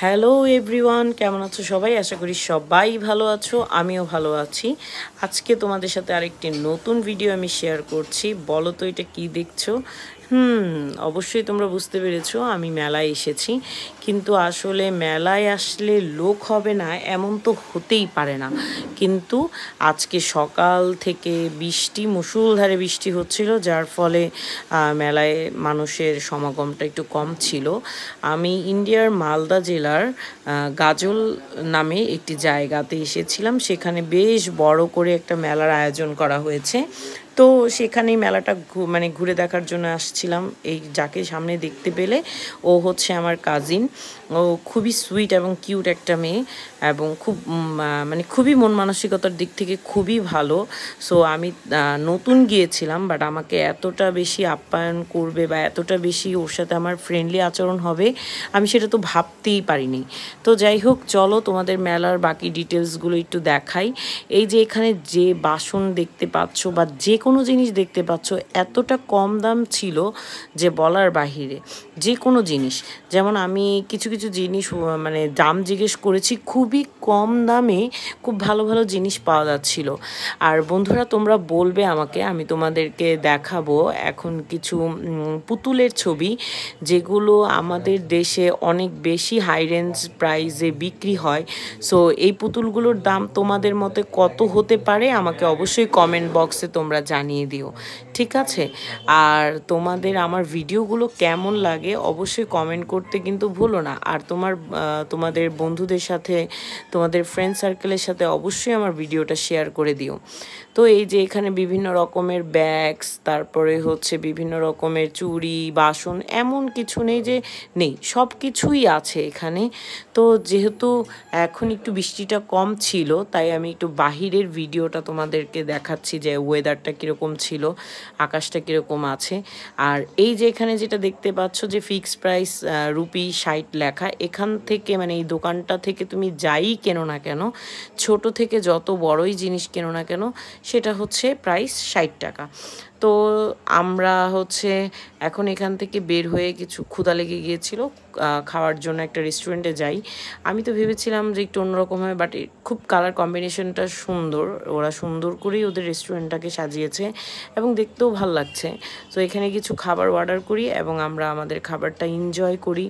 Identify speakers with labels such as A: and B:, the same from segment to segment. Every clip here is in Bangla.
A: হ্যালো এভরিওয়ান, কেমন আছো সবাই? আশা করি সবাই ভালো আছো, আমিও ভালো আছি। আজকে তোমাদের সাথে আরেকটি নতুন ভিডিও আমি শেয়ার করছি। বলো তো এটা কি দেখছো? অবশ্যই তোমরা বুঝতে পেরেছো আমি মেলায় এসেছি, কিন্তু আসলে মেলায় আসলে লোক হবে না এমন তো হতেই পারে না। কিন্তু আজকে সকাল থেকে মুষলধারে বৃষ্টি হচ্ছিল, যার ফলে মেলায় মানুষের সমাগমটা একটু কম ছিল। আমি ইন্ডিয়ার মালদা জেলার গাজল নামে একটি জায়গাতে এসেছিলাম। সেখানে বেশ বড় করে একটা মেলার আয়োজন করা হয়েছে। তো সেখানেই মেলাটা মানে ঘুরে দেখার জন্য আসছিলাম। এই যাকে সামনে দেখতে পেলে, ও হচ্ছে আমার কাজিন। ও খুবই সুইট এবং কিউট একটা মেয়ে, এবং মানে খুবই মন মানসিকতার দিক থেকে খুবই ভালো। সো আমি নতুন গিয়েছিলাম, বাট আমাকে এতটা বেশি আপ্যায়ন করবে বা এতটা বেশি ওর সাথে আমার ফ্রেন্ডলি আচরণ হবে আমি সেটা তো ভাবতেই পারিনি। তো যাই হোক, চলো তোমাদের মেলার বাকি ডিটেলসগুলো একটু দেখাই। এই যে এখানে যে বাসন দেখতে পাচ্ছ বা যে কোনো জিনিস দেখতে পাচ্ছ, এতটা কম দাম ছিল যে বলার বাহিরে। যে কোনো জিনিস, যেমন আমি কিছু কিছু জিনিস মানে দাম জিজ্ঞেস করেছি, খুবই কম দামে খুব ভালো ভালো জিনিস পাওয়া যাচ্ছিল। আর বন্ধুরা, তোমরা বলবে আমাকে, আমি তোমাদেরকে দেখাবো এখন কিছু পুতুলের ছবি, যেগুলো আমাদের দেশে অনেক বেশি হাই রেঞ্জ প্রাইসে বিক্রি হয়। সো এই পুতুলগুলোর দাম তোমাদের মতে কত হতে পারে আমাকে অবশ্যই কমেন্ট বক্সে তোমরা জানিয়ে দিও, ঠিক আছে? আর তোমাদের আমার ভিডিওগুলো কেমন লাগে অবশ্যই কমেন্ট করতে কিন্তু ভুলো না। আর তোমাদের বন্ধুদের সাথে, তোমাদের ফ্রেন্ড সার্কেলের সাথে অবশ্যই আমার ভিডিওটা শেয়ার করে দিও। তো এই যে এখানে বিভিন্ন রকমের ব্যাগস, তারপরে হচ্ছে বিভিন্ন রকমের চুড়ি, বাসন, এমন কিছু নেই যে নেই, সব কিছুই আছে এখানে। তো যেহেতু এখন একটু বৃষ্টিটা কম ছিল, তাই আমি একটু বাহিরের ভিডিওটা তোমাদেরকে দেখাচ্ছি যে ওয়েদারটা কীরকম ছিল, আকাশটা কীরকম আছে। আর এই যে এখানে যেটা দেখতে পাচ্ছ যে ফিক্সড প্রাইস ₹60 লেখা, এখান থেকে মানে এই দোকানটা থেকে তুমি যাই কেনো না কেন, ছোট থেকে যত বড়ই জিনিস কেনো না কেন, সেটা হচ্ছে প্রাইস ৳60। তো আমরা হচ্ছে এখন এখান থেকে বের হয়ে কিছু ক্ষুধা লেগে গিয়েছিল, খাওয়ার জন্য একটা রেস্টুরেন্টে যাই। আমি তো ভেবেছিলাম যে একটু অন্যরকম হয়, বাট খুব কালার কম্বিনেশনটা সুন্দর, ওরা সুন্দর করেই ওদের রেস্টুরেন্টটাকে সাজিয়েছে এবং দেখতেও ভাল লাগছে। তো এখানে কিছু খাবার অর্ডার করি এবং আমরা আমাদের খাবারটা এনজয় করি।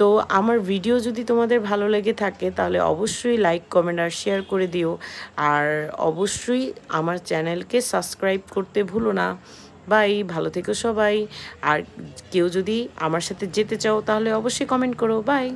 A: তো আমার ভিডিও যদি তোমাদের ভালো লেগে থাকে তাহলে অবশ্যই লাইক, কমেন্ট আর শেয়ার করে দিও। আর অবশ্যই আমার চ্যানেলকে সাবস্ক্রাইব করতে ভুলো না। বাই, ভালো থেকো সবাই। আর কেউ যদি আমার সাথে যেতে চাও তাহলে অবশ্যই কমেন্ট করো। বাই।